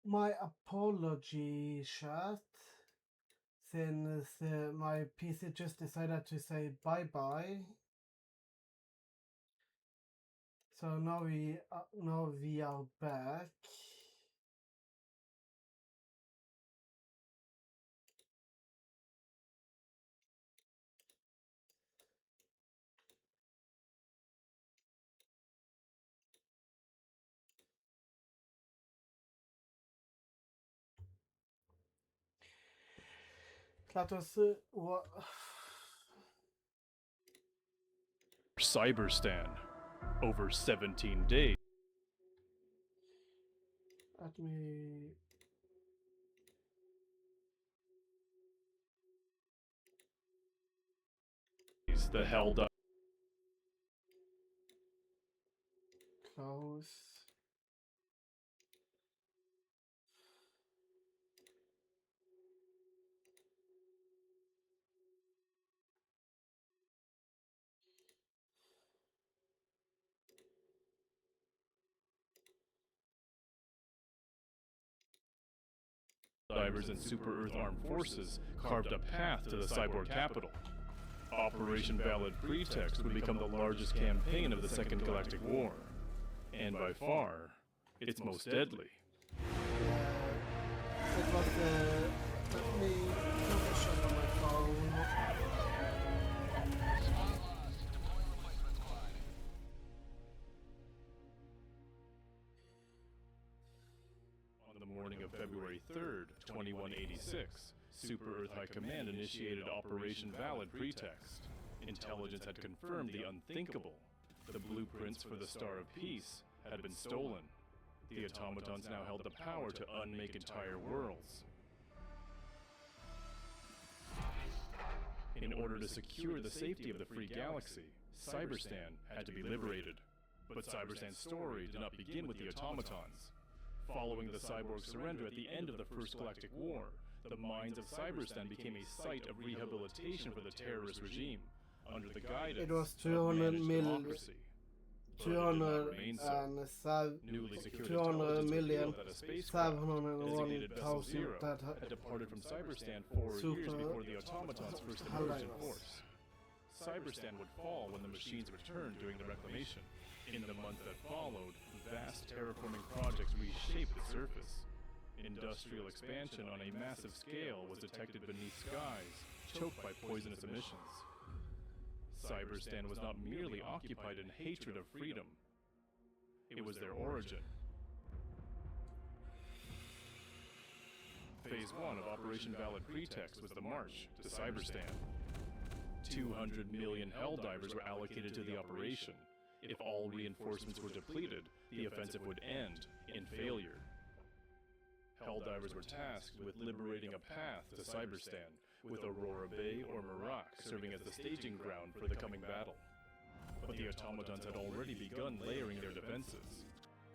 My apology, chat, since my PC just decided to say bye bye. So now we are back. Let us what cyberstand over 17 days. let me The hell close. divers and Super Earth armed forces carved a path to the cyborg capital. Operation Valid Pretext would become the largest campaign of the Second Galactic War, and by far, its most deadly. It was let me put a shot on my phone. On the morning of February 3rd, 2186, Super Earth High Command initiated Operation Valid Pretext. Intelligence had confirmed the unthinkable. The blueprints for the Star of Peace had been stolen. The automatons now held the power to unmake entire worlds. In order to secure the safety of the free galaxy, Cyberstand had to be liberated. But Cyberstand's story did not begin with the automatons. Following the cyborg surrender at the end of the First Galactic War, the mines of Cyberstand became a site of rehabilitation for the terrorist regime, under the guidance It was of 200 managed democracy. But it did not remain so. Newly secured 200 intelligence million revealed that a spacecraft designated Vessel 701,000 Zero that had departed from Cyberstand 4 years before the automatons first emerged in force. Cyberstand would fall when the machines returned during the reclamation. In the month that followed, vast terraforming projects reshaped the surface. Industrial expansion on a massive scale was detected beneath skies, choked by poisonous emissions. Cyberstand was not merely occupied in hatred of freedom. It was their origin. Phase 1 of Operation Valid Pretext was the march to Cyberstand. 200 million Helldivers were allocated to the operation. If all reinforcements were depleted, the offensive would end in failure. Helldivers were tasked with liberating a path to Cyberstand, with Aurora Bay or Merak serving as the staging ground for the coming battle. But the automatons had already begun layering their defenses.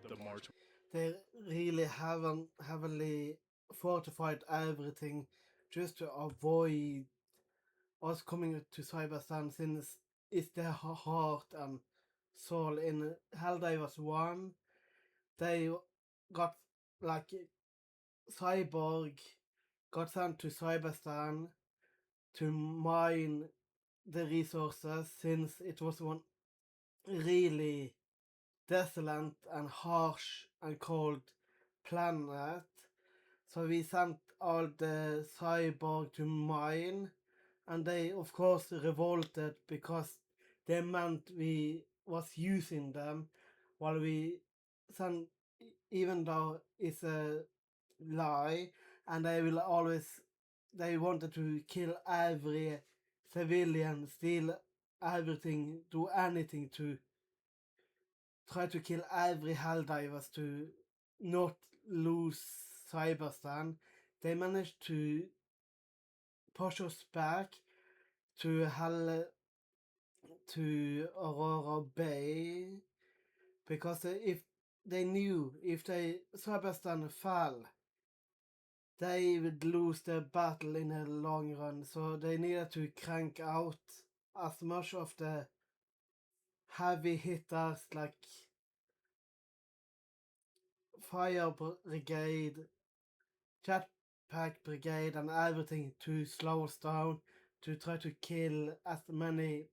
The march they really haven't heavily fortified everything just to avoid us coming to Cyberstand, since it's their heart and soul. In Helldivers 1, they got like Cyborg got sent to Cyberstand to mine the resources, since it was one really desolate and harsh and cold planet. So we sent all the cyborg to mine, and they of course revolted because they meant we was using them, while we sent, even though it's a lie, and they wanted to kill every civilian, steal everything, do anything to try to kill every Helldivers to not lose Cyberstand. They managed to push us back to to Aurora Bay, because if they knew if they Cyberstand fell, they would lose the battle in the long run. So they needed to crank out as much of the heavy hitters like Fire Brigade jetpack brigade and everything to slow us down, to try to kill as many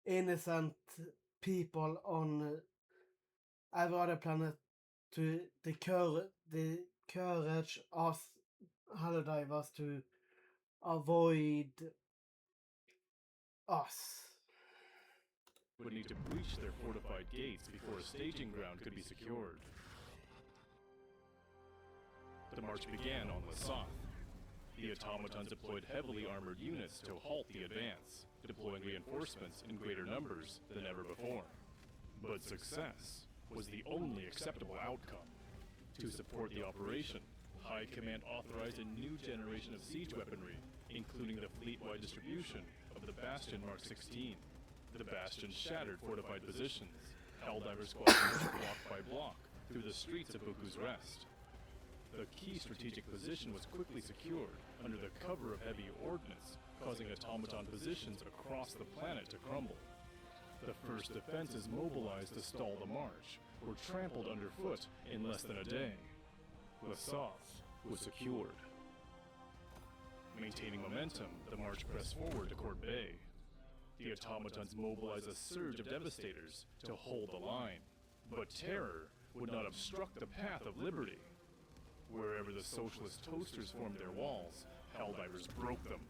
innocent people on every other planet, to the courage us Helldivers to avoid us. Would need to breach their fortified gates before a staging ground could be secured. The march began on Lasoth. The automatons deployed heavily armored units to halt the advance, deploying reinforcements in greater numbers than ever before. But success was the only acceptable outcome. To support the operation, High Command authorized a new generation of siege weaponry, including the fleet-wide distribution of the Bastion Mark 16. The Bastion shattered fortified positions. Helldiver squadrons pushed block by block through the streets of Buku's Rest. The key strategic position was quickly secured under the cover of heavy ordnance, causing automaton positions across the planet to crumble. The first defenses mobilized to stall the march were trampled underfoot in less than a day. Lasoth was secured. Maintaining momentum, the march pressed forward to Court Bay. The automatons mobilized a surge of devastators to hold the line, but terror would not obstruct the path of liberty. Wherever the socialist toasters formed their walls, Helldivers broke them.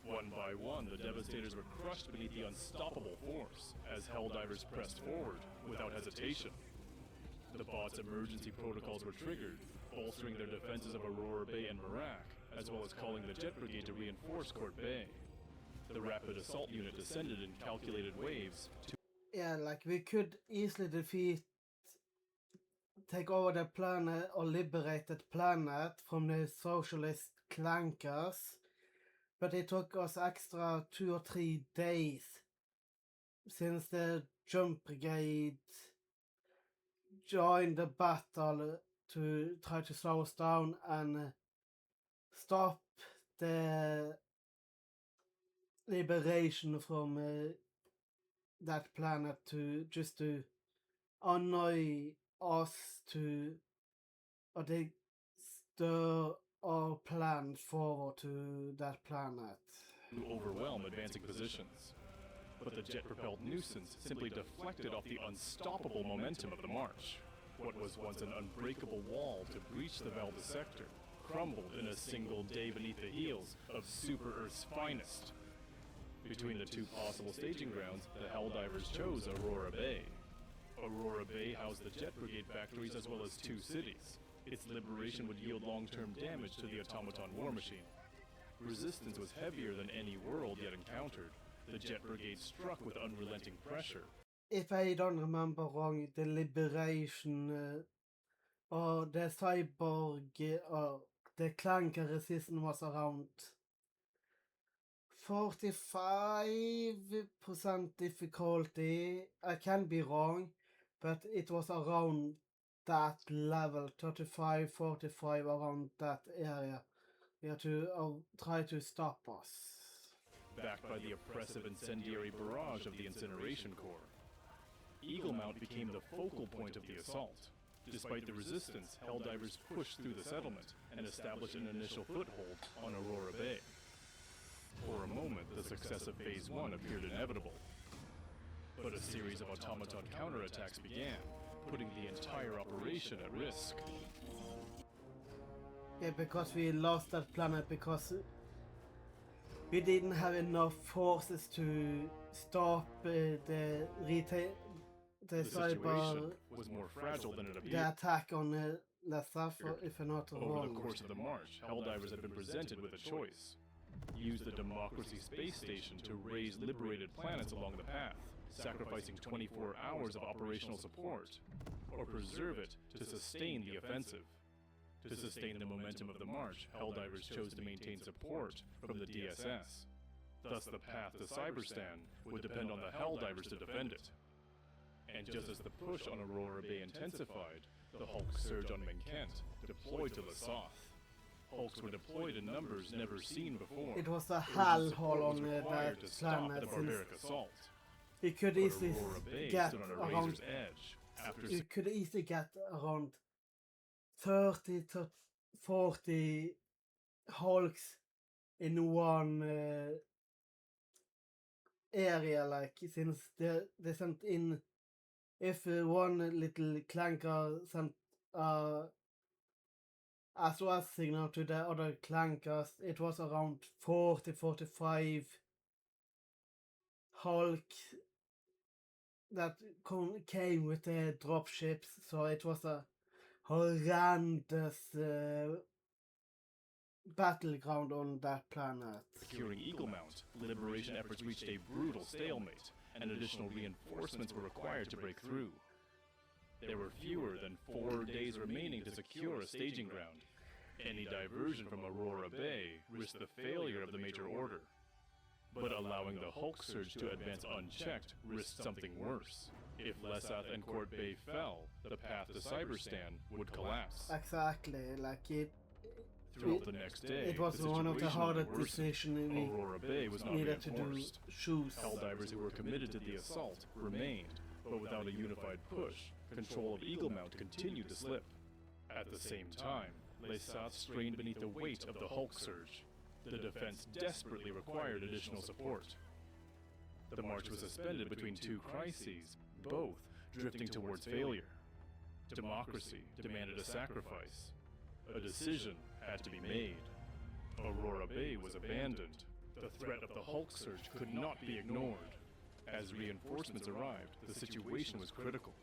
One by one, the devastators were crushed beneath the unstoppable force as Helldivers pressed forward without hesitation. The bots' emergency protocols were triggered, bolstering their defenses of Aurora Bay and Merak, as well as calling the Jet Brigade to reinforce Court Bay. The Rapid Assault Unit descended in calculated waves to... Yeah, like we could easily take over the planet or liberate the planet from the socialist clankers, but it took us extra 2 or 3 days since the Jump Brigade joined the battle to try to slow us down and stop the liberation from that planet, to just to annoy us or they stir our plan forward to that planet. overwhelm advancing positions. But the jet-propelled nuisance simply deflected off the unstoppable momentum of the march. What was once an unbreakable wall to breach the Valdez sector crumbled in a single day beneath the heels of Super Earth's finest. Between the two possible staging grounds, the Helldivers chose Aurora Bay. Aurora Bay housed the Jet Brigade factories as well as 2 cities. Its liberation would yield long-term damage to the automaton war machine. Resistance was heavier than any world yet encountered. The Jet Brigade struck with unrelenting pressure. If I don't remember wrong, the liberation or the cyborg or the clanker resistance was around 45% difficulty. I can be wrong, but it was around that level, 35, 45, around that area. We had to try to stop us. Backed by the oppressive incendiary barrage of the Incineration Corps, Eagle Mount became the focal point of the assault. Despite the resistance, Helldivers pushed through the settlement and established an initial foothold on Aurora Bay. For a moment, the success of Phase 1 appeared inevitable. But a series of automaton counterattacks began, putting the entire operation at risk. Yeah, because we lost that planet because we didn't have enough forces to stop the situation was more fragile than it appeared. the attack on Lasoth, if I'm not Over wrong. the course of the march, Helldivers had been presented with a choice. Use the Democracy Space Station to raise liberated planets along the path, sacrificing 24 hours of operational support, or preserve it to sustain the offensive. To sustain the momentum of the march, Helldivers chose to maintain support from the DSS. Thus the path to cyberstand would depend on the Helldivers to defend it. And just as the push on Aurora Bay intensified, the Hulk surge on Menkent deployed to Lasoth. Hulks were deployed in numbers never seen before. It was a Urgent hellhole support was on required that to stop planet, the barbaric assault. you could But easily Aurora Bay get stood on a around. razor's edge. After You could easily get around 30 to 40 hulks in one area, like since they sent in, if one little clanker sent SOS signal to the other clankers, it was around 40-45 Hulk that came with the dropships, so it was a horrendous battleground on that planet. Securing Eagle Mount, liberation efforts reached a brutal stalemate, and additional reinforcements were required to break through. There were fewer than 4 days remaining to secure a staging ground. Any diversion from Aurora Bay risked the failure of the major order. But allowing the Hulk surge to advance unchecked risked something worse. If Lesath and Court Bay fell, the path to Cyberstand would collapse. Exactly, like it. Throughout the next day, it was one of the hardest decisions we Aurora Bay was not needed to do. reinforced. Helldivers who were committed to the assault remained, but without a unified push, control of Eagle Mount continued to slip. At the same time, Lesath strained beneath the weight of the Hulk surge. The defense desperately required additional support. The march was suspended between two crises, both drifting towards failure. Democracy demanded a sacrifice. A decision had to be made. Aurora Bay was abandoned. The threat of the Hulk surge could not be ignored. As reinforcements arrived, the situation was critical.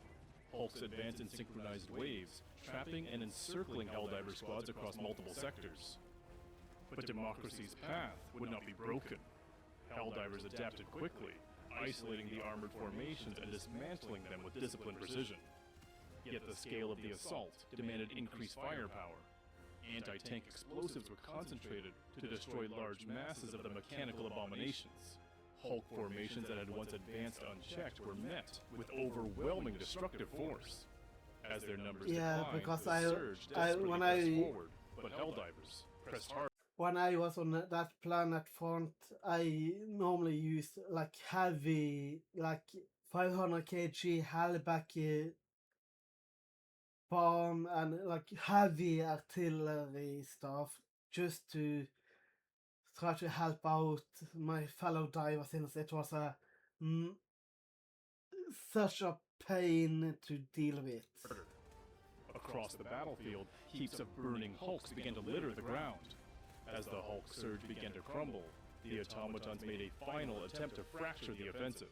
Hulks advanced in synchronized waves, trapping and encircling Helldiver squads across multiple sectors. But democracy's path would not be broken. Helldivers adapted quickly, isolating the armored formations and dismantling them with disciplined precision. Yet the scale of the assault demanded increased firepower. Anti-tank explosives were concentrated to destroy large masses of the mechanical abominations. Hulk formations that had once advanced unchecked were met with overwhelming destructive force. As their numbers declined, because the surge desperately pressed forward, but Helldivers pressed hard. When I was on that planet front, I normally used like heavy, like 500 kg Hellback bomb and like heavy artillery stuff just to try to help out my fellow divers, since it was such a pain to deal with. Across the battlefield, heaps of burning hulks began to litter the ground. As the Hulk surge began to crumble, the automatons made a final attempt to fracture the offensive.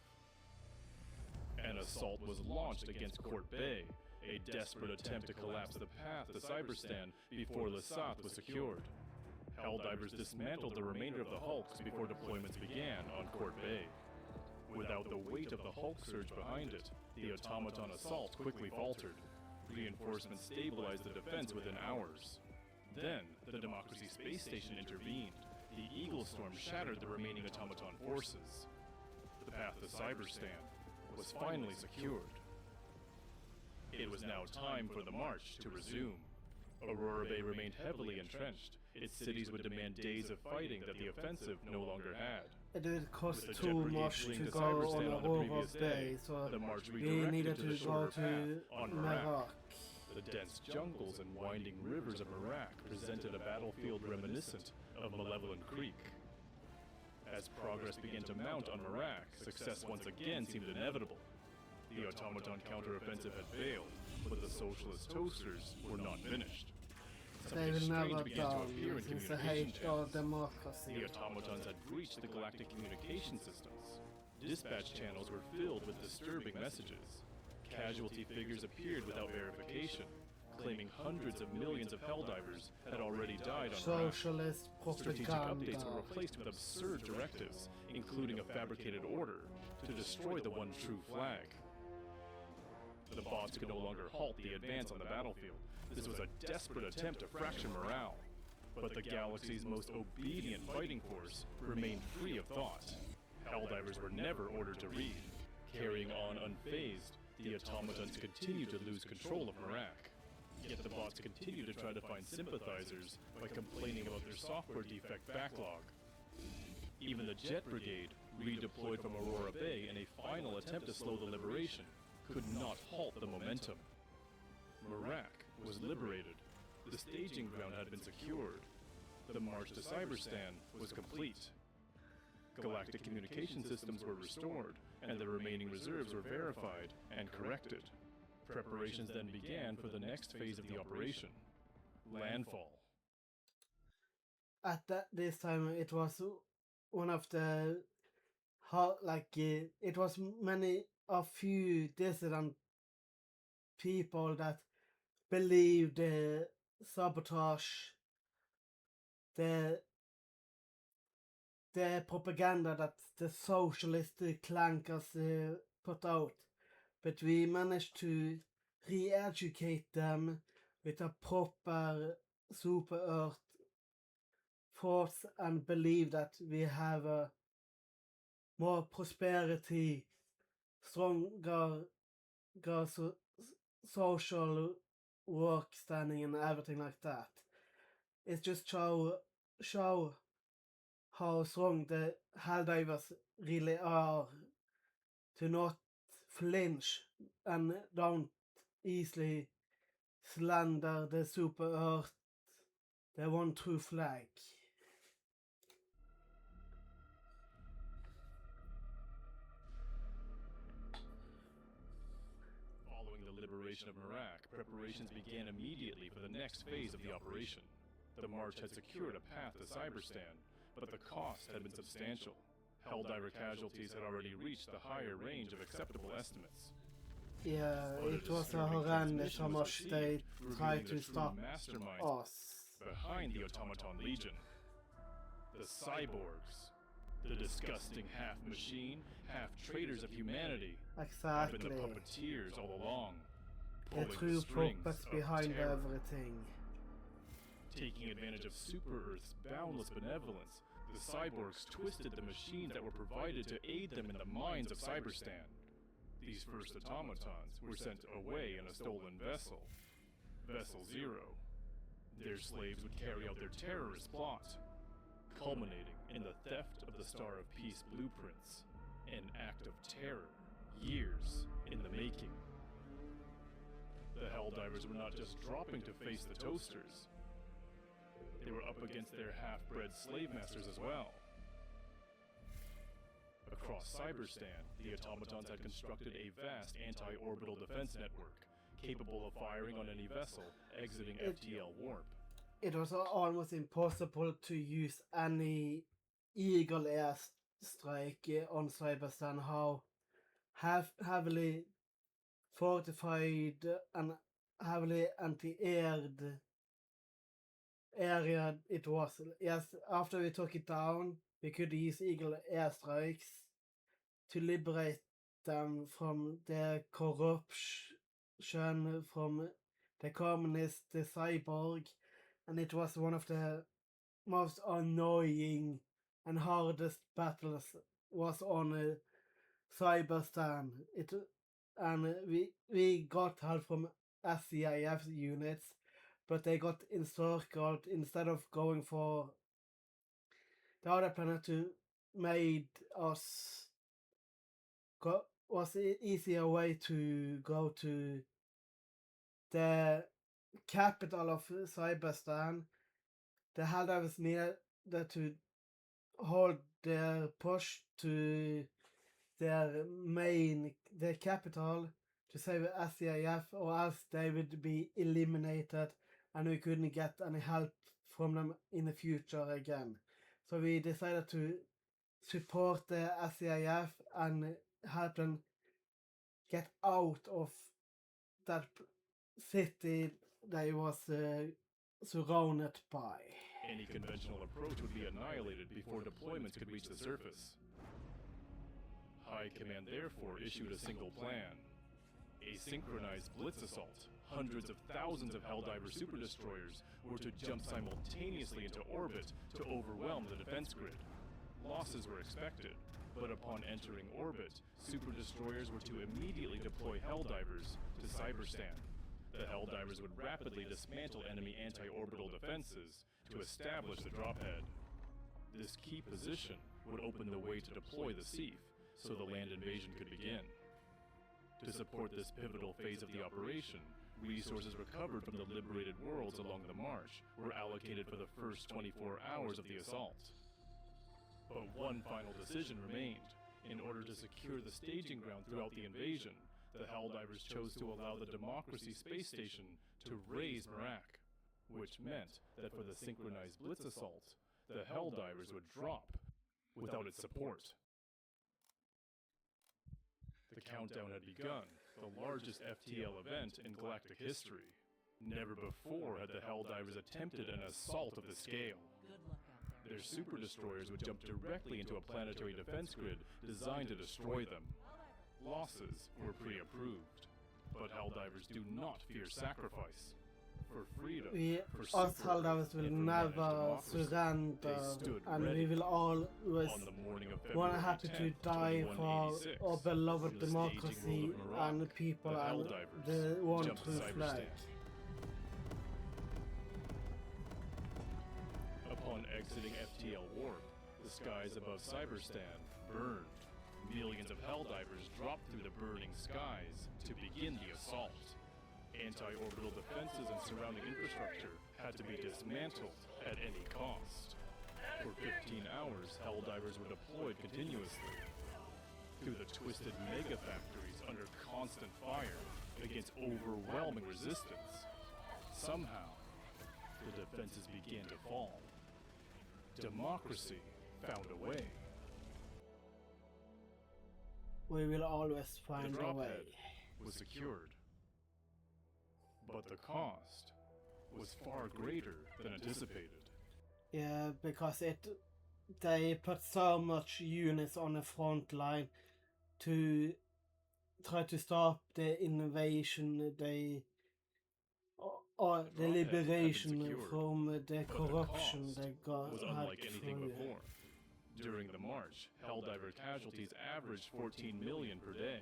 An assault was launched against Court Bay, a desperate attempt to collapse the path to Cyberstand before Lesath was secured. Helldivers dismantled the remainder of the Hulks before deployments began on Court Bay. Without the weight of the Hulk surge behind it, the automaton assault quickly faltered. Reinforcements stabilized the defense within hours. Then, the Democracy Space Station intervened. The Eagle Storm shattered the remaining automaton forces. The path to Cyberstand was finally secured. It was now time for the march to resume. Aurora Bay remained heavily entrenched. Its cities would demand days of fighting that the offensive no longer had. It would cost too much to go on Aurora Bay, so we needed to go to Merak. The dense jungles and winding rivers of Merak presented a battlefield reminiscent of Malevolent Creek. As progress began to mount on Merak, success once again seemed inevitable. The automaton counteroffensive had failed, but the socialist toasters were not finished. They will Something never strange began to done, appear in since they communication hate our channels. democracy. The automatons had breached the galactic communication systems. Dispatch channels were filled with disturbing messages. Casualty figures appeared without verification, claiming hundreds of millions of Helldivers had already died on Merak. Socialist Strategic propaganda. updates were replaced with absurd directives, including a fabricated order to destroy the one true flag. The bots could no longer halt the advance on the battlefield. This was a desperate attempt to fracture morale. But the galaxy's most obedient fighting force remained free of thought. Helldivers were never ordered to read. Carrying on unfazed, the automatons continued to lose control of Merak. Yet the bots continued to try to find sympathizers by complaining about their software defect backlog. Even the Jet Brigade, redeployed from Aurora Bay in a final attempt to slow the liberation, could not halt the momentum. Merak was liberated, The staging ground had been secured. The march to Cyberstand was complete. Galactic communication systems were restored, and the remaining reserves were verified and corrected. Preparations then began for the next phase of the operation, landfall. At this time, it was one of the it was a few dissident people that believed the sabotage, the the propaganda that the socialist clankers put out, but we managed to re-educate them with a proper super earth thoughts and believe that we have a more prosperity, stronger social work standing and everything like that. It just show how strong the Helldivers really are, to not flinch and don't easily slander the super earth, the one true flag. Following the liberation of Merak, preparations began immediately for the next phase of the operation. The march had secured a path to Cyberstand, but the cost had been substantial. Helldiver casualties had already reached the higher range of acceptable estimates. Yeah, But it was a horrendous how much they tried to stop us. Behind the Automaton Legion. The cyborgs. The disgusting half-machine, half-traitors of humanity. Have been Exactly. the puppeteers all along. The Pulling true the strings puppets of behind terror. everything. Taking advantage of Super-Earth's boundless benevolence, the cyborgs twisted the machines that were provided to aid them in the mines of Cyberstand. These first automatons were sent away in a stolen vessel, Vessel Zero. Their slaves would carry out their terrorist plot, culminating in the theft of the Star of Peace blueprints, an act of terror, years in the making. The Helldivers were not just dropping to face the Toasters. They were up against their half-bred slave masters as well. Across Cyberstand, the automatons had constructed a vast anti-orbital defense network, capable of firing on any vessel exiting FTL warp. It was almost impossible to use any Eagle airstrike on Cyberstand, how heavily fortified and heavily anti-aired area it was. Yes, after we took it down, we could use Eagle airstrikes to liberate them from their corruption, from the communist, the cyborg, and it was one of the most annoying and hardest battles was on cyberstand. And we got help from SCIF units, but they got encircled instead of going for the other planet to made us was an easier way to go to the capital of Cyberstan. The Helldivers needed to hold their push to their capital to save SCIF, or else they would be eliminated and we couldn't get any help from them in the future again. So we decided to support the SCIF and help them get out of that city they was surrounded by. Any conventional approach would be annihilated before deployments could reach the surface. High Command therefore issued a single plan. A synchronized blitz assault. Hundreds of thousands of Helldiver superdestroyers were to jump simultaneously into orbit to overwhelm the defense grid. Losses were expected, but upon entering orbit, superdestroyers were to immediately deploy Helldivers to Cyberstand. The Helldivers would rapidly dismantle enemy anti-orbital defenses to establish the drophead. This key position would open the way to deploy the SEAF, so the land invasion could begin. To support this pivotal phase of the operation, Resources recovered from the liberated worlds along the march were allocated for the first 24 hours of the assault. But one final decision remained. In order to secure the staging ground throughout the invasion, the Helldivers chose to allow the Democracy space station to raise Merak, which meant that for the synchronized blitz assault, the Helldivers would drop without its support. The countdown had begun, the largest FTL event in galactic history. Never before had the Helldivers attempted an assault of the scale. Their super destroyers would jump directly into a planetary defense grid designed to destroy them. Losses were pre-approved, but Helldivers do not fear sacrifice. For freedom, for us super Helldivers will and for never managed democracy, surrender, they stood and ready. we will always On the morning of want February happy to 10th, die for 2186, our beloved from the staging democracy world of Merak, and people the and Helldivers the one jumped true flag. cyberstand. Upon exiting FTL warp, the skies above cyberstand burned. Millions of Helldivers dropped through the burning skies to begin the assault. Anti-orbital defenses and surrounding infrastructure had to be dismantled at any cost. For 15 hours, Helldivers were deployed continuously through the twisted mega factories under constant fire against overwhelming resistance. Somehow, the defenses began to fall. Democracy found a way. We will always The find a drop way. head was secured. But the cost was far greater than anticipated. Yeah, because they put so much units on the front line to try to stop the invasion, or the Drop heads had been liberation secured, from the but the corruption cost they got was had unlike anything through. before. During the march, Helldiver casualties averaged 14 million per day.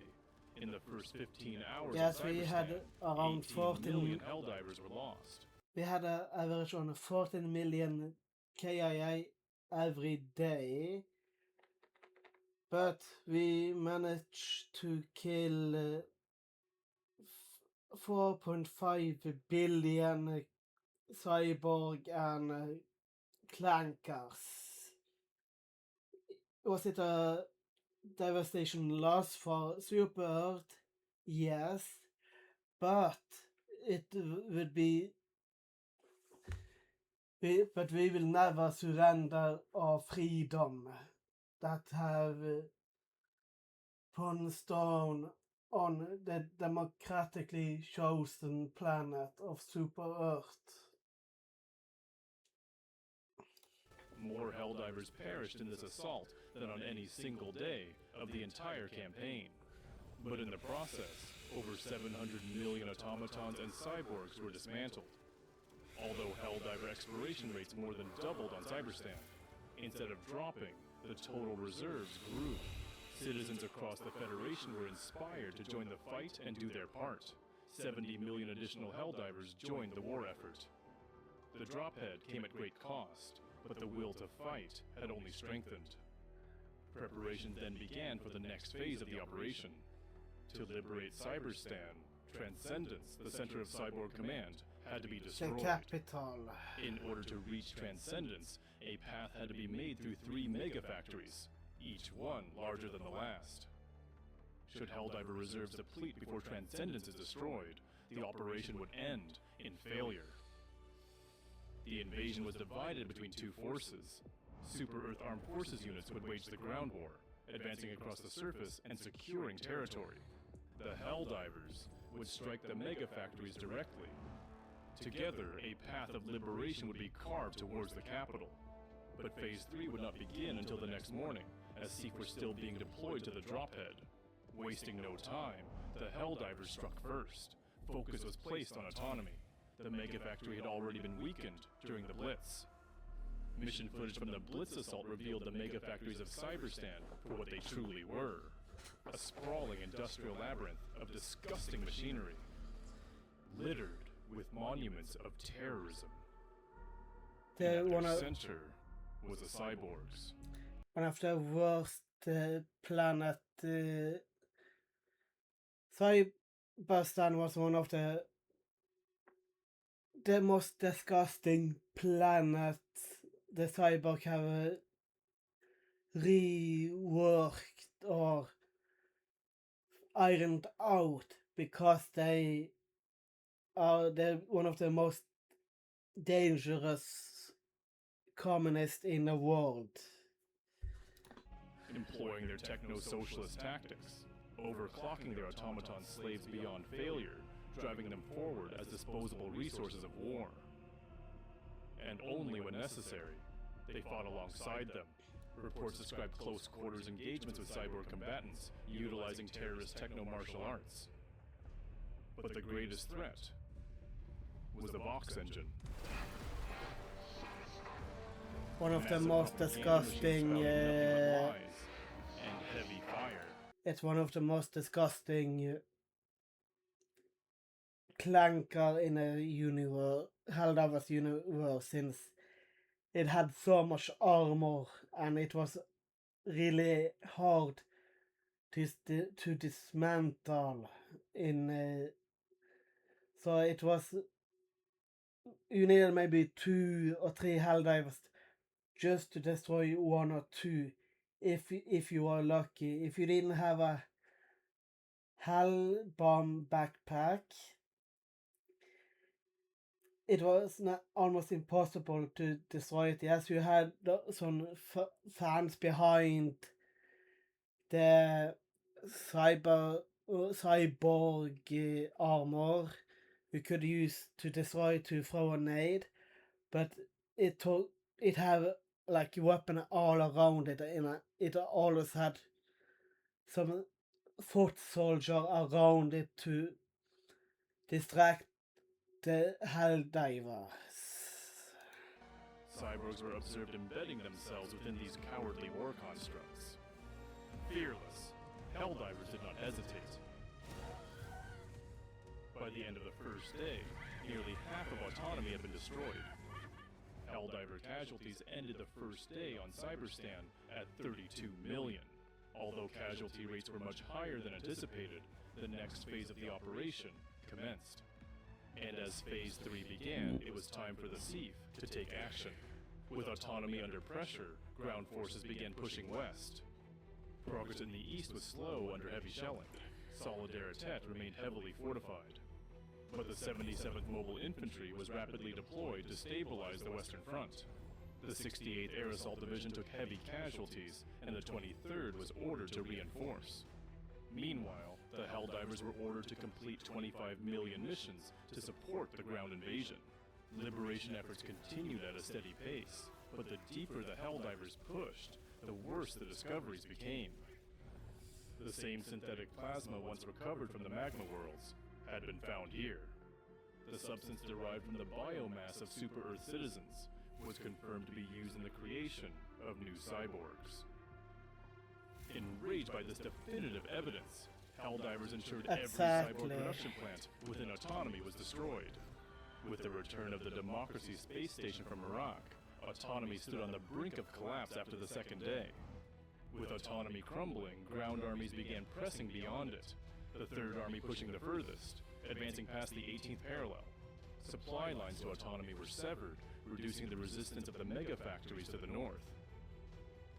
In the first 15 hours Yes, of we had cyberscan, around 18 14 million Helldivers were lost. We had an average on 14 million KIA every day, but we managed to kill 4.5 billion cyborg and clankers. Was it a devastation loss for Super Earth? Yes, but it would be. But we will never surrender our freedom that have put stone on the democratically chosen planet of Super Earth. More Helldivers perished in this assault than on any single day of the entire campaign. But in the process, over 700 million automatons and cyborgs were dismantled. Although Helldiver exploration rates more than doubled on cyberstand, instead of dropping, the total reserves grew. Citizens across the Federation were inspired to join the fight and do their part. 70 million additional Helldivers joined the war effort. The drophead came at great cost, but the will to fight had only strengthened. Preparation then began for the next phase of the operation. To liberate Cyberstan, Transcendence, the center of Cyborg Command, had to be The destroyed. capital. In order to reach Transcendence, a path had to be made through 3 mega factories, each one larger than the last. Should Helldiver reserves deplete before Transcendence is destroyed, the operation would end in failure. The invasion was divided between 2 forces. Super Earth Armed Forces units would wage the ground war, advancing across the surface and securing territory. The Helldivers would strike the mega factories directly. Together, a path of liberation would be carved towards the capital. But Phase 3 would not begin until the next morning, as Seek were still being deployed to the drophead. Wasting no time, the Helldivers struck first. Focus was placed on autonomy. The mega factory had already been weakened during the Blitz. Mission footage from the Blitz assault revealed the mega factories of Cyberstan for what they truly were. A sprawling industrial labyrinth of disgusting machinery, littered with monuments of terrorism. And at their center was the cyborgs. One of the worst planet. Cyberstan was one of the the most disgusting planet the cyborg have reworked or ironed out because they are one of the most dangerous communists in the world. Employing their techno-socialist tactics, overclocking their automaton slaves beyond failure, driving them forward as disposable resources of war. And only when necessary, they fought alongside them. Reports described close quarters engagements with cyborg combatants, utilizing terrorist techno-martial arts. But the greatest threat was the Vox engine. One of the Massive most propaganda machines disgusting. spouting nothing but lies and heavy fire. It's one of the most disgusting clanker in a universe, Helldivers universe, since it had so much armor and it was really hard to dismantle in. So it was, you needed maybe 2 or 3 Helldivers just to destroy 1 or 2 if you were lucky. If you didn't have a Hell bomb backpack, it was almost impossible to destroy it. Yes, you had some fans behind the cyborg armor you could use to destroy to throw a nade, but it had like weapon all around it, and it always had some foot soldier around it to distract the Helldivers. Cyborgs were observed embedding themselves within these cowardly war constructs. Fearless, Helldivers did not hesitate. By the end of the first day, nearly half of autonomy had been destroyed. Helldiver casualties ended the first day on cyberstand at 32 million. Although casualty rates were much higher than anticipated, the next phase of the operation commenced. And as Phase 3 began, it was time for the SIF to take action. With autonomy under pressure, ground forces began pushing west. Progress in the east was slow under heavy shelling. Solidarité remained heavily fortified. But the 77th Mobile Infantry was rapidly deployed to stabilize the Western Front. The 68th Air Assault Division took heavy casualties, and the 23rd was ordered to reinforce. Meanwhile, the Helldivers were ordered to complete 25 million missions to support the ground invasion. Liberation efforts continued at a steady pace, but the deeper the Helldivers pushed, the worse the discoveries became. The same synthetic plasma once recovered from the magma worlds had been found here. The substance derived from the biomass of super-Earth citizens was confirmed to be used in the creation of new cyborgs. Enraged by this definitive evidence, Helldivers ensured every cyborg production plant within autonomy was destroyed. With the return of the Democracy space station from Iraq, autonomy stood on the brink of collapse after the second day. With autonomy crumbling, ground armies began pressing beyond it, the Third Army pushing the furthest, advancing past the 18th parallel. Supply lines to autonomy were severed, reducing the resistance of the mega-factories to the north.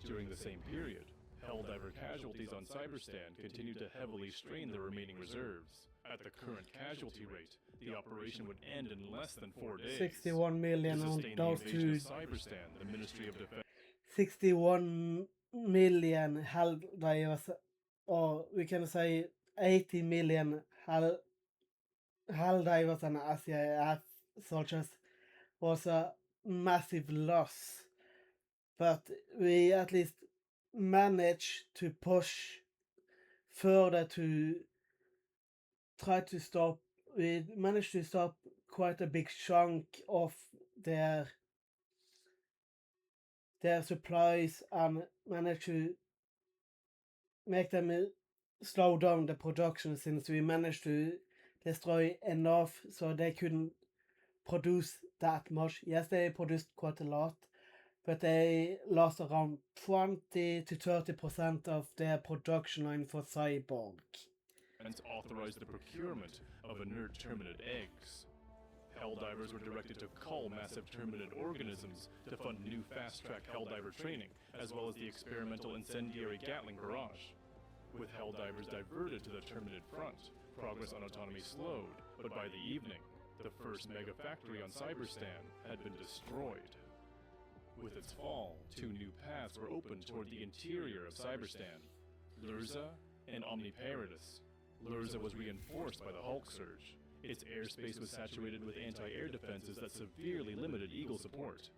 During the same period, Helldiver casualties on cyberstand continued to heavily strain the remaining reserves. At the current casualty rate, the operation would end in less than 4 days. 61 million on those two. Cyberstand, the Ministry of Defense. 61 million Helldivers, or we can say 80 million Helldivers and SCIF soldiers was a massive loss. But we at least managed to push further to try to stop. We managed to stop quite a big chunk of their supplies and managed to make them slow down the production, since we managed to destroy enough so they couldn't produce that much. Yes, they produced quite a lot, but they lost around 20 to 30% of their production line for Cyborg. And authorized the procurement of inert terminate eggs. Helldivers were directed to cull massive terminid organisms to fund new fast-track Helldiver training, as well as the experimental incendiary Gatling barrage. With Helldivers diverted to the terminid front, progress on autonomy slowed, but by the evening, the first mega factory on Cyberstan had been destroyed. With its fall, two new paths were opened toward the interior of Cyberstan, Lurza and Omniparadis. Lurza was reinforced by the Hulk surge. Its airspace was saturated with anti-air defenses that severely limited Eagle support.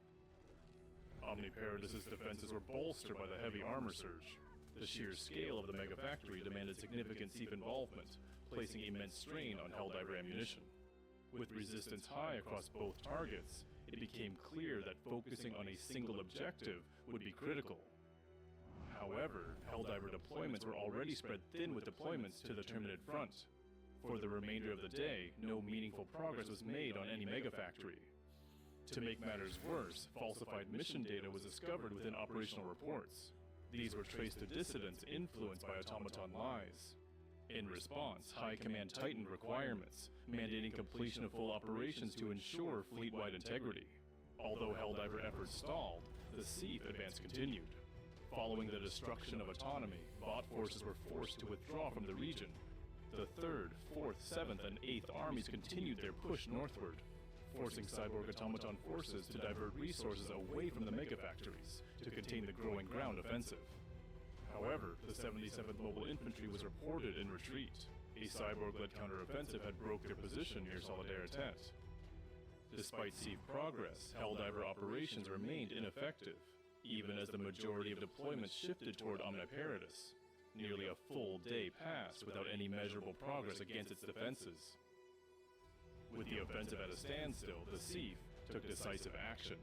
Omniparadis' defenses were bolstered by the heavy armor surge. The sheer scale of the mega factory demanded significant SEAF involvement, placing immense strain on Helldiver ammunition. With resistance high across both targets, it became clear that focusing on a single objective would be critical. However, Helldiver deployments were already spread thin with deployments to the terminid front. For the remainder of the day, no meaningful progress was made on any megafactory. To make matters worse, falsified mission data was discovered within operational reports. These were traced to dissidents influenced by automaton lies. In response, High Command tightened requirements, mandating completion of full operations to ensure fleet-wide integrity. Although Helldiver efforts stalled, the SEAF advance continued. Following the destruction of autonomy, bot forces were forced to withdraw from the region. The 3rd, 4th, 7th, and 8th armies continued their push northward, forcing cyborg automaton forces to divert resources away from the megafactories to contain the growing ground offensive. However, the 77th Mobile Infantry was reported in retreat. A cyborg-led counteroffensive had broke their position near Solidarité. Despite SEAF progress, Helldiver operations remained ineffective, even as the majority of deployments shifted toward Omniparadis. Nearly a full day passed without any measurable progress against its defenses. With the offensive at a standstill, the SEAF took decisive action,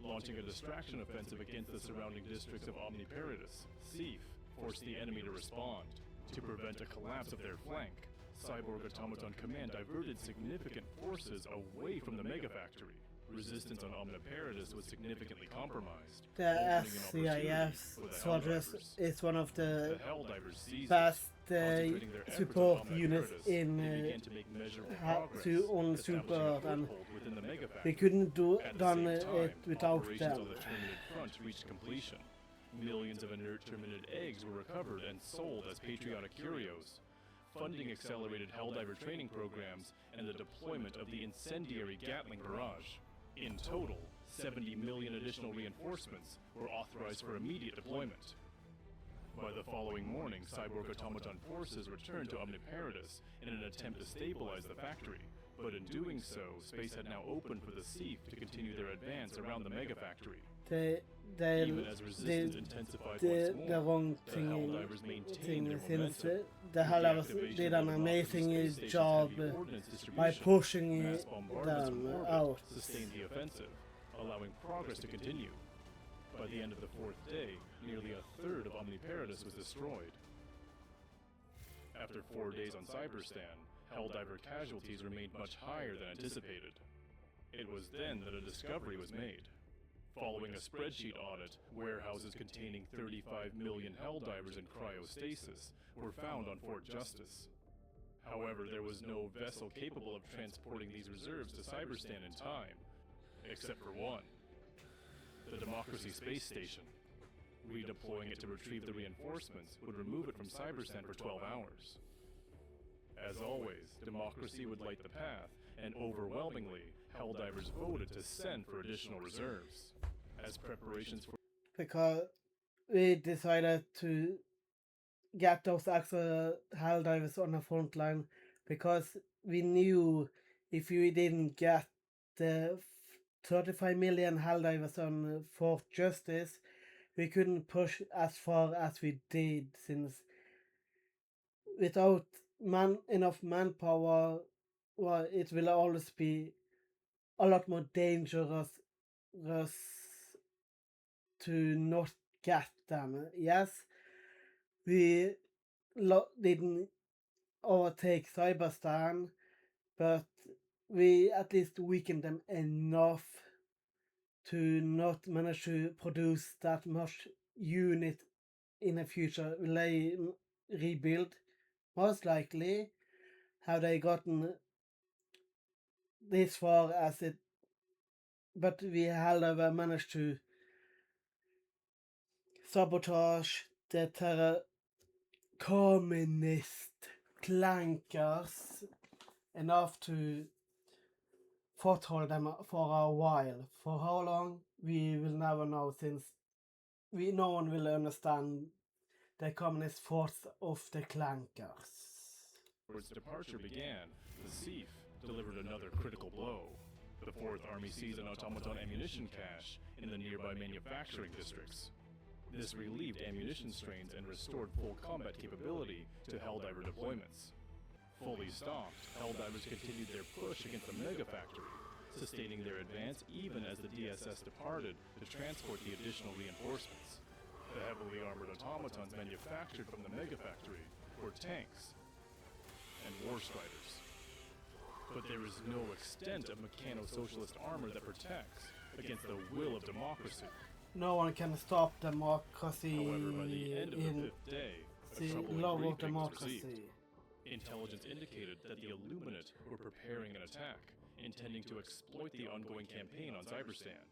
launching a distraction offensive against the surrounding districts of Omniparadis. SEAF forced the enemy to respond. To prevent a collapse of their flank, Cyborg Automaton Command diverted significant forces away from the megafactory. Resistance on Omniparadis was significantly compromised. The SCIF soldiers is one of the best support units in on Super, and we couldn't done it without them. Millions of inert terminid eggs were recovered and sold as patriotic curios. Funding accelerated Helldiver training programs and the deployment of the incendiary Gatling barrage. In total, 70 million additional reinforcements were authorized for immediate deployment. By the following morning, Cyborg Automaton forces returned to Omniparadis in an attempt to stabilize the factory. But in doing so, space had now opened for the SEAF to continue their advance around the megafactory. Even as resistance intensified once more, the wrong the Helldivers maintained their since momentum. the Helldivers did an amazing job by pushing them out. Sustained the offensive, allowing progress to continue. By the end of the 4th day, nearly a third of Omniparadis was destroyed. After 4 days on Cyberstan, Helldiver casualties remained much higher than anticipated. It was then that a discovery was made. Following a spreadsheet audit, warehouses containing 35 million Helldivers in cryostasis were found on Fort Justice. However, there was no vessel capable of transporting these reserves to Cyberstan in time, except for one: the Democracy Space Station. Redeploying it to retrieve the reinforcements would remove it from Cyberstan for 12 hours. As always, Democracy would light the path, and overwhelmingly, Helldivers voted to send for additional reserves. As preparations for... Because we decided to get those extra Helldivers on the front line, because we knew if we didn't get the 35 million Helldivers on Fort Justice, we couldn't push as far as we did, since without enough manpower, well, it will always be a lot more dangerous to not get them. Yes, we didn't overtake Cyberstand, but we at least weakened them enough to not manage to produce that much unit in the future. Will they rebuild? Most likely. Have they gotten this far as it, but we however managed to sabotage the communist clankers enough to foothold them for a while. For how long, we will never know, since no one will understand the communist force of the clankers. Its departure began, the Sief delivered another critical blow. The 4th Army seized an automaton ammunition cache in the nearby manufacturing districts. This relieved ammunition strains and restored full combat capability to Helldiver deployments. Fully stocked, Helldivers continued their push against the Mega Factory, sustaining their advance even as the DSS departed to transport the additional reinforcements. The heavily armored automatons manufactured from the Mega Factory were tanks and war striders. But there is no extent of mechano-socialist armor that protects against the will of democracy. No one can stop democracy. However, by the end of the 5th day, a the troubling love of briefing was democracy. received. Intelligence indicated that the Illuminate were preparing an attack, intending to exploit the ongoing campaign on cyberstand.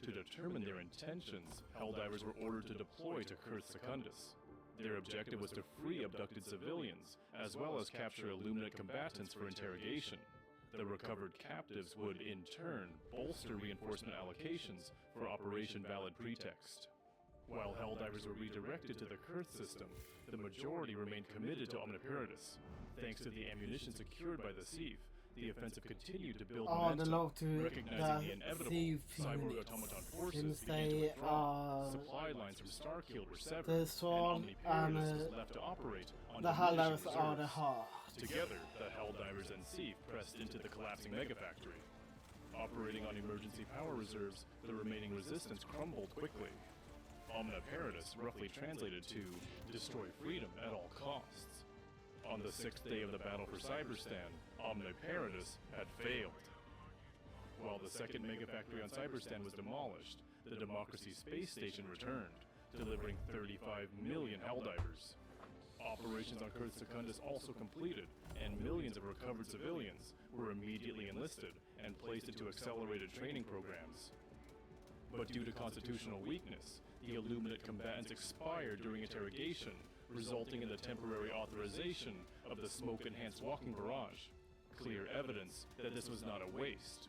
To determine their intentions, Helldivers were ordered to deploy to Kurth Secundus. Their objective was to free abducted civilians, as well as capture Illuminate combatants for interrogation. The recovered captives would, in turn, bolster reinforcement allocations for Operation Valid Pretext. While Helldivers were redirected to the Kurth system, the majority remained committed to Omniparidus. Thanks to the ammunition secured by the Sieve, the offensive continued to build momentum, recognizing the inevitable. Cyborg automaton forces began to withdraw. Supply lines from Starkeel were severed, the and sword Omniparidus and was left to operate on the diminishing Helldivers are the reserves. heart. Together, the Helldivers and Sieve pressed into the collapsing megafactory. Operating on emergency power reserves, the remaining resistance crumbled quickly. Omniparidus roughly translated to destroy freedom at all costs. On the 6th day of the battle for Cyberstand, Omniparidus had failed. While the 2nd megafactory on Cyberstand was demolished, the Democracy space station returned, delivering 35 million Helldivers. Operations on Kurth Secundus also completed, and millions of recovered civilians were immediately enlisted and placed into accelerated training programs. But due to constitutional weakness, the Illuminate combatants expired during interrogation, resulting in the temporary authorization of the smoke-enhanced walking barrage. Clear evidence that this was not a waste.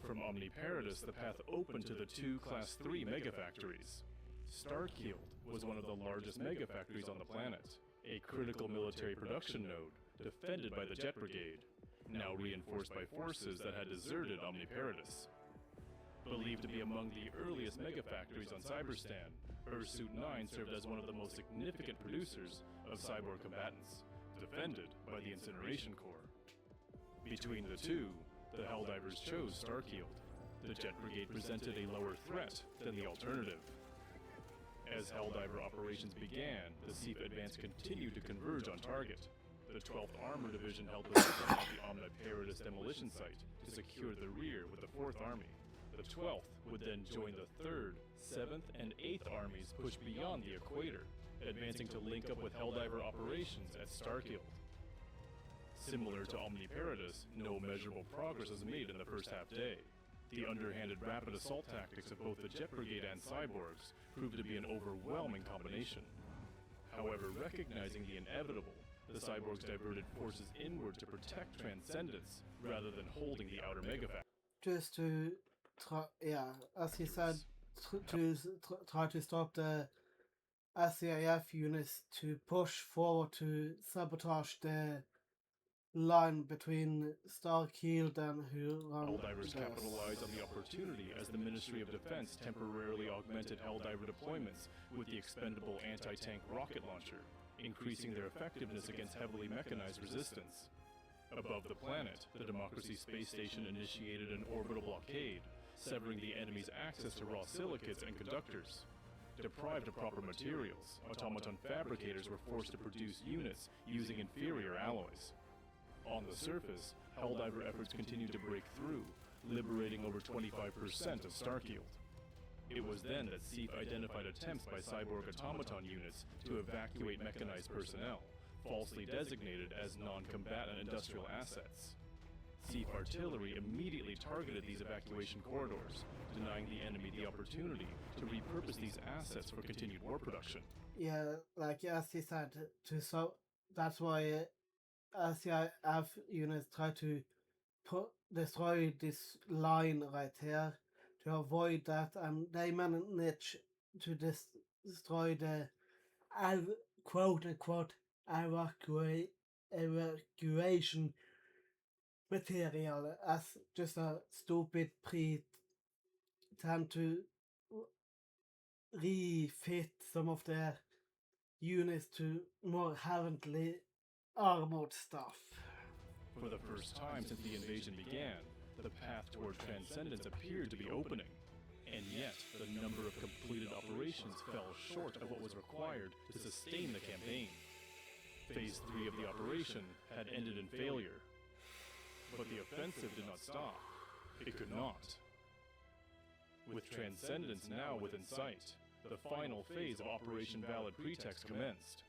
From Omniparidus, the path opened to the 2 Class 3 megafactories. Starkeel was one of the largest megafactories on the planet, a critical military production node, defended by the Jet Brigade, now reinforced by forces that had deserted Omniparidus. Believed to be among the earliest megafactories on Cyberstand, Ursuit 9 served as one of the most significant producers of cyborg combatants, defended by the Incineration Corps. Between the two, the Helldivers chose Starkeel. The Jet Brigade presented a lower threat than the alternative. As Helldiver operations began, the Sief advance continued to converge on target. The 12th Armor Division held position at the Omniparidus demolition site to secure the rear with the 4th Army. The 12th would then join the 3rd, 7th, and 8th Armies push beyond the equator, advancing to link up with Helldiver operations at Starkeel. Similar to Omniparidus, no measurable progress was made in the first half day. The underhanded rapid assault tactics of both the Jet Brigade and Cyborgs proved to be an overwhelming combination. However, recognizing the inevitable, the Cyborgs diverted forces inward to protect Transcendence rather than holding the outer megafactory. Just to as he said, try to stop the SCAF units to push forward to sabotage the line between Starkeel and Helldivers capitalized on the opportunity as the Ministry of Defense temporarily augmented Helldiver deployments with the expendable anti-tank rocket launcher, increasing their effectiveness against heavily mechanized resistance. Above the planet, the Democracy space station initiated an orbital blockade, severing the enemy's access to raw silicates and conductors. Deprived of proper materials, automaton fabricators were forced to produce units using inferior alloys. On the surface, Helldiver efforts continued to break through, liberating over 25% of Starkeel. It was then that Sief identified attempts by cyborg automaton units to evacuate mechanized personnel, falsely designated as non-combatant industrial assets. Thief artillery immediately targeted these evacuation corridors, denying the enemy the opportunity to repurpose these assets for continued war production. Yeah, like as he said, that's why SCIF units try to destroy this line right here to avoid that, and they manage to destroy the quote unquote evacuation material as just a stupid pretend to refit some of their units to more heavily armored stuff. For the first time since the invasion began, the path toward transcendence appeared to be opening. And yet, the number of completed operations fell short of what was required to sustain the campaign. Phase 3 of the operation had ended in failure. But the offensive did not stop. It could not. With Transcendence now within sight, the final phase of Operation Valid Pretext commenced.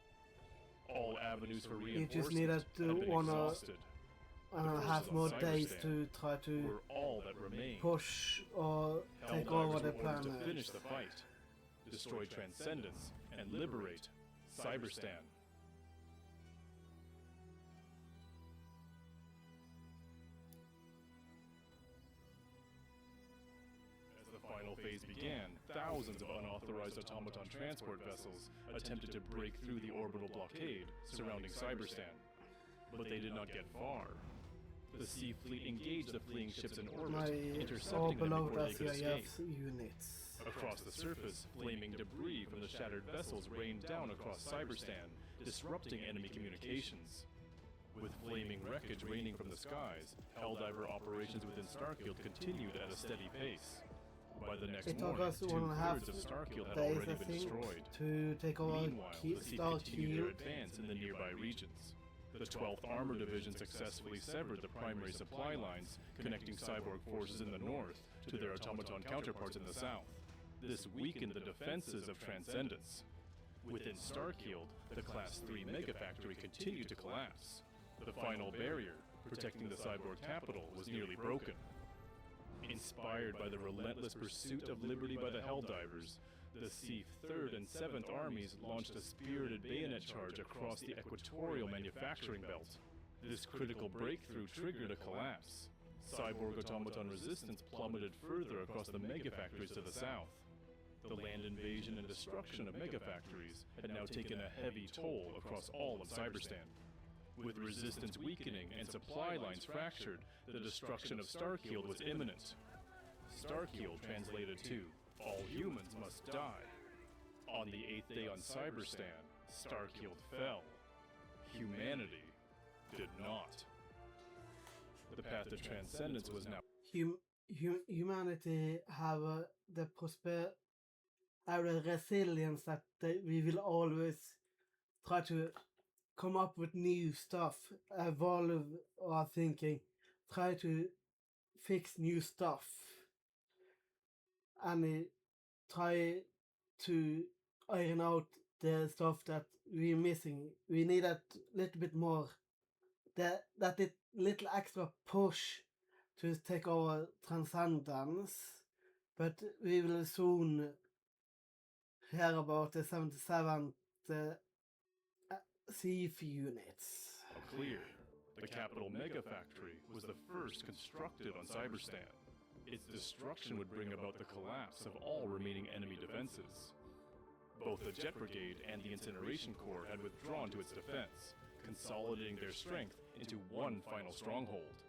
All avenues for reinforcements needed had been exhausted. Have more days to try to were all that remained. push or take over the planet. To finish the fight, destroy Transcendence, and liberate Cyberstand. As the final phase began, thousands of unauthorized automaton transport vessels attempted to break through the orbital blockade surrounding Cyberstand. But they did not get far. The Sea Fleet engaged the fleeing ships in orbit, intercepting them before they could escape. Units. Across the surface, flaming debris from the shattered vessels rained down across Cyberstand, disrupting enemy communications. With flaming wreckage raining from the skies, Helldiver operations within Starfield continued at a steady pace. By the next morning, 2/3 of Starfield had already been destroyed. To take over Meanwhile, the Sea continued their advance in the nearby regions. The 12th Armor Division successfully severed the primary supply lines connecting cyborg forces in the north to their automaton counterparts in the south. This weakened the defenses of Transcendence. Within Starfield, the Class 3 Megafactory continued to collapse. The final barrier, protecting the cyborg capital, was nearly broken. Inspired by the relentless pursuit of liberty by the Helldivers, the Thief 3rd and 7th Armies launched a spirited bayonet charge across the equatorial manufacturing belt. This critical breakthrough triggered a collapse. Cyborg automaton resistance plummeted further across the megafactories to the south. The land invasion and destruction of megafactories had now taken a heavy toll across all of Cyberstand. With resistance weakening and supply lines fractured, the destruction of Starfield was imminent. Starfield translated to all humans must die. On the 8th day on Cyberstand, Starfield fell. Humanity did not. The path to Transcendence was now... Humanity have the resilience that we will always try to come up with new stuff, evolve our thinking, try to fix new stuff, and try to iron out the stuff that we're missing. We need a little bit more, that little extra push to take over Transcendence, but we will soon hear about the 77th Thief units. Clear. The capital Megafactory was the first constructed on Cyberstand. Its destruction would bring about the collapse of all remaining enemy defenses. Both the Jet Brigade and the Incineration Corps had withdrawn to its defense, consolidating their strength into one final stronghold.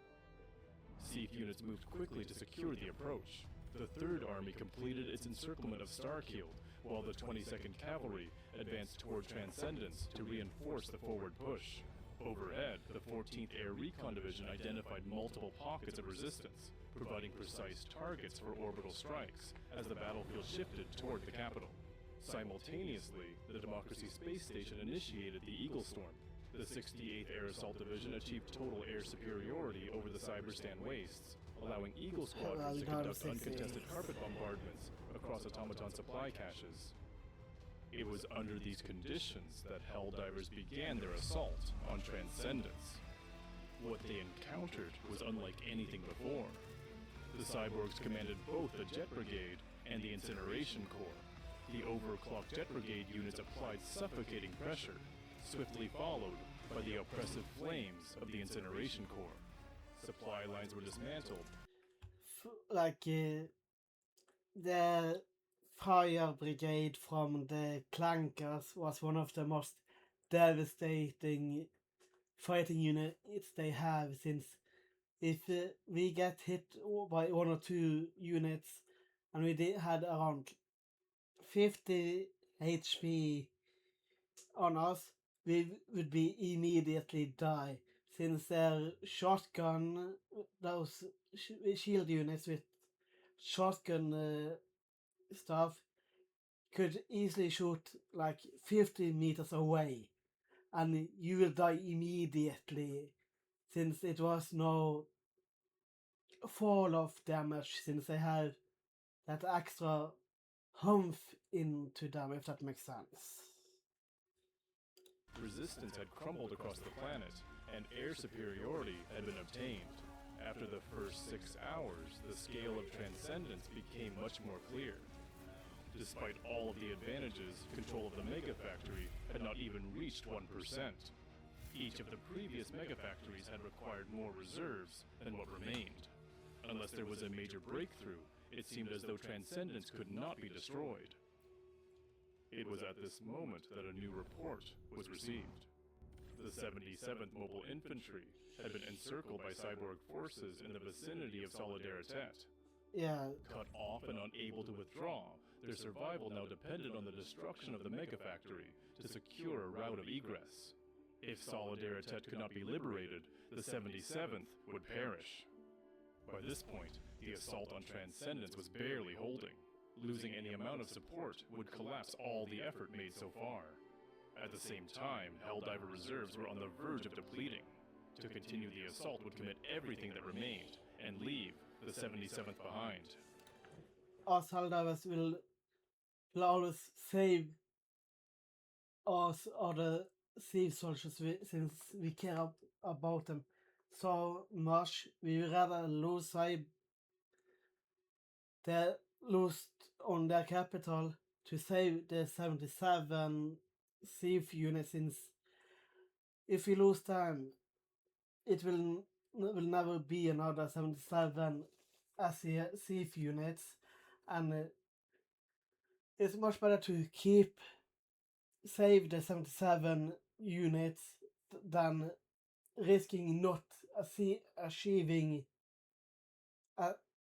Thief units moved quickly to secure the approach. The 3rd Army completed its encirclement of Starfield, while the 22nd Cavalry advanced toward Transcendence to reinforce the forward push. Overhead, the 14th Air Recon Division identified multiple pockets of resistance, providing precise targets for orbital strikes as the battlefield shifted toward the capital. Simultaneously, the Democracy Space Station initiated the Eagle Storm. The 68th Air Assault Division achieved total air superiority over the Cyberstand wastes, allowing Eagle squadrons to conduct uncontested carpet bombardments across automaton supply caches. It was under these conditions that Helldivers began their assault on Transcendence. What they encountered was unlike anything before. The cyborgs commanded both the Jet Brigade and the Incineration Corps. The overclocked Jet Brigade units applied suffocating pressure, swiftly followed by the oppressive flames of the Incineration Corps. Supply lines were dismantled. The fire brigade from the Clankers was one of the most devastating fighting units they have, since if we get hit by 1 or 2 units and we had around 50 HP on us, we would be immediately die, since their shotgun, those shield units with shotgun stuff, could easily shoot like 50 meters away, and you will die immediately, since it was no fall of damage, since they have that extra humph into them, if that makes sense. Resistance had crumbled across the planet, and air superiority had been obtained. After the first 6 hours, the scale of transcendence became much more clear. Despite all of the advantages, control of the Mega Factory had not even reached 1%. Each of the previous Mega Factories had required more reserves than what remained. Unless there was a major breakthrough, it seemed as though transcendence could not be destroyed. It was at this moment that a new report was received. The 77th Mobile Infantry had been encircled by cyborg forces in the vicinity of Solidaritet. Yeah. Cut off and unable to withdraw, their survival now depended on the destruction of the Mega Factory to secure a route of egress. If Solidaritet could not be liberated, the 77th would perish. By this point, the assault on Transcendence was barely holding. Losing any amount of support would collapse all the effort made so far. At the same time, Helldiver reserves were on the verge of depleting. To continue the assault would commit everything that remained and leave the 77th behind. Us Helldivers will always save us or the Thief soldiers, since we care about them so much. We would rather lose on their capital to save the 77 Thief units, since if we lose them, it will never be another 77 Thief units, and it's much better to save the 77 units than risking not achieving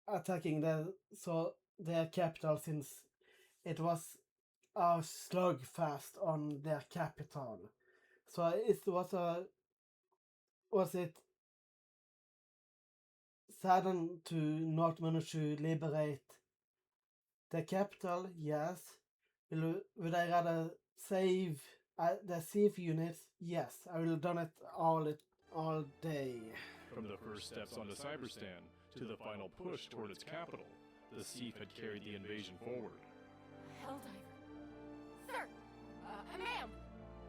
attacking their capital, since it was a slugfest on their capital. So it was it saddened to not manage to liberate the capital? Yes. Would I rather save the thief units? Yes, I will have done it all day. From the first steps onto Cyberstand to the final push toward its capital, the Thief had carried the invasion forward. Helldiver. Sir! Ma'am!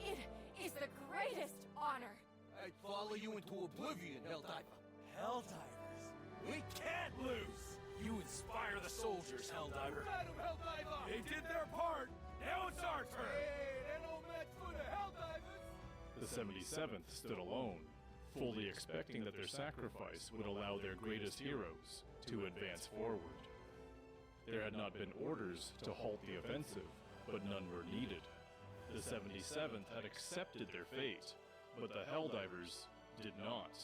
It is the greatest honor! I'd follow you into oblivion, Helldiver. Helldivers? We can't lose! You inspire the soldiers, Helldiver. Got him, Helldiver! They did their part. Now it's our turn. Hey, they're no match for the Helldivers! The 77th stood alone, fully expecting that their sacrifice would allow their greatest heroes to advance forward. There had not been orders to halt the offensive, but none were needed. The 77th had accepted their fate, but the Helldivers did not.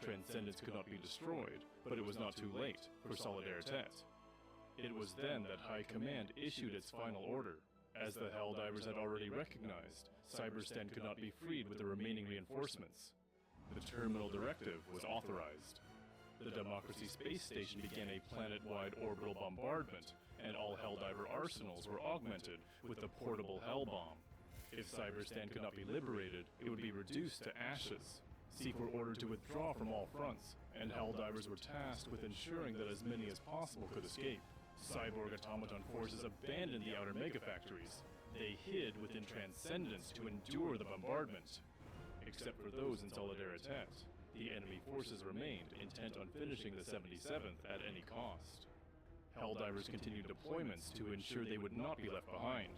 Transcendence could not be destroyed, but it was not too late for Solidaritet. It was then that High Command issued its final order. As the Helldivers had already recognized, Cyberstand could not be freed with the remaining reinforcements. The Terminal Directive was authorized. The Democracy Space Station began a planet-wide orbital bombardment, and all Helldiver arsenals were augmented with the portable Hellbomb. If Cyberstand could not be liberated, it would be reduced to ashes. Seek were ordered to withdraw from all fronts, and Helldivers were tasked with ensuring that as many as possible could escape. Cyborg automaton forces abandoned the outer megafactories. They hid within Transcendence to endure the bombardment. Except for those in Solidaritet, the enemy forces remained intent on finishing the 77th at any cost. Helldivers continued deployments to ensure they would not be left behind.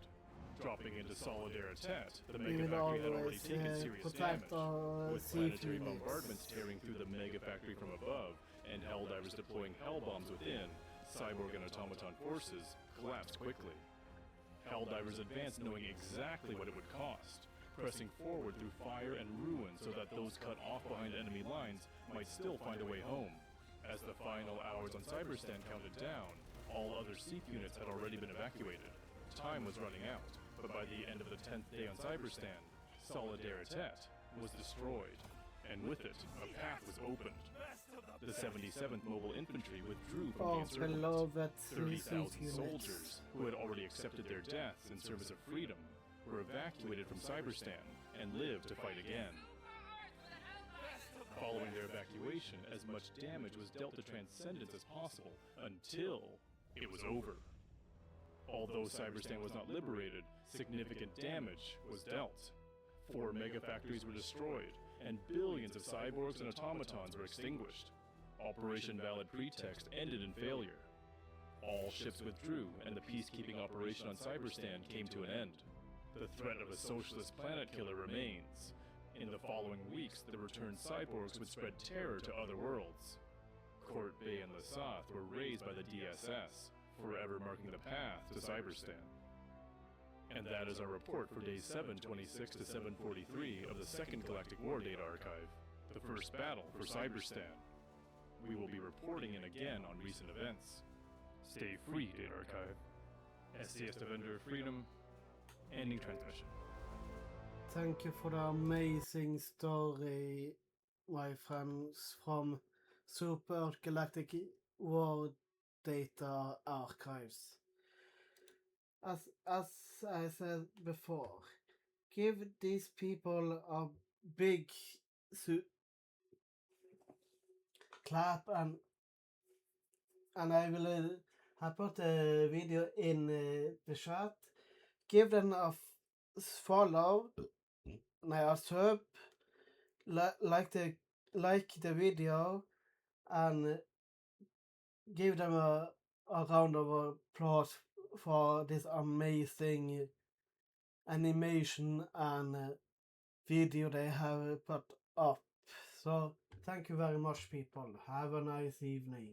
Dropping into Solidaritet, the We Mega will Factory had already always taken serious protect damage, our with sea planetary units. bombardments tearing through the Mega Factory from above, and Helldivers deploying hell bombs within. Cyborg and automaton forces collapsed quickly. Helldivers advanced knowing exactly what it would cost, pressing forward through fire and ruin so that those cut off behind enemy lines might still find a way home. As the final hours on Cyberstand counted down, all other Seek units had already been evacuated. Time was running out, but by the end of the 10th day on Cyberstand, Solidaritet was destroyed, and with it, a path was opened. The 77th Mobile Infantry withdrew from the encirclement. Beloved 30,000 units. soldiers, who had already accepted their deaths in service of freedom, were evacuated from Cyberstan and lived to fight again. Following their evacuation, as much damage was dealt to Transcendence as possible until it was over. Although Cyberstan was not liberated, significant damage was dealt. 4 mega factories were destroyed, and billions of cyborgs and automatons were extinguished. Operation Valid Pretext ended in failure. All ships withdrew, and the peacekeeping operation on Cyberstan came to an end. The threat of a socialist planet killer remains. In the following weeks, the returned cyborgs would spread terror to other worlds. Court Bay and Lasath were razed by the DSS, forever marking the path to Cyberstan. And that is our report for days 726 to 743 of the Second Galactic War Data Archive, the first battle for Cyberstan. We will be reporting in again on recent events. Stay free, Data Archive. SCS Defender of Freedom, ending transmission. Thank you for the amazing story, my friends, from Super Galactic War Data Archives. As I said before, give these people a big clap, and I will have put a video in the chat. Give them a follow, a sub, like the video, and give them a round of applause for this amazing animation and video they have put up. So thank you very much, people. Have a nice evening.